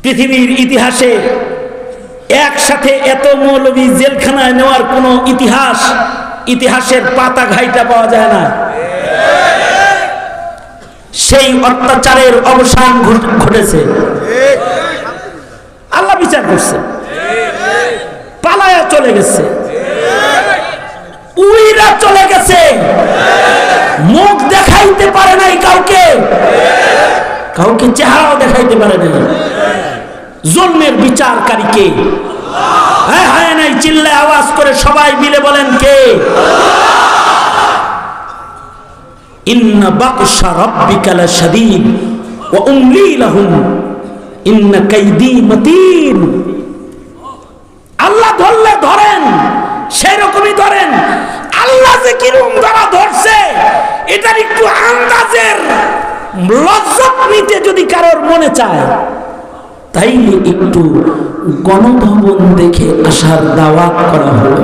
পৃথিবীর ইতিহাসে একসাথে এত মৌলবী জেলখানায় নেওয়ার কোনো ইতিহাসের পাতা ঘাইটা পাওয়া যায় না। সেই অত্যাচারের অবসান ঘটেছে, আল্লাহ বিচার করছে, পালায়া চলে গেছে, উইরা চলে গেছে, মুখ দেখাইতে পারে নাই, কাউকে চেহারাও দেখাইতে পারে নাই। জন্মের বিচারকারীকে হ্যাঁ হয় নাই, চিল্লায় আওয়াজ করে সবাই মিলে বলেন কে? ইন্না বাকশা রাব্বিকা লাশাদীদ ওয়া উমলি লাহুম ইন্না কাইদি মাতিন। আল্লাহ ধরলে ধরেন, সেরকমই ধরেন। আল্লাহ যে কিরকম ধরা ধরছে এটার একটু আন্দাজের লজ্জত নিতে যদি কারোর মনে চায়, তাইলে একটু গণভবন দেখে আসার দাওয়াত করা হলো।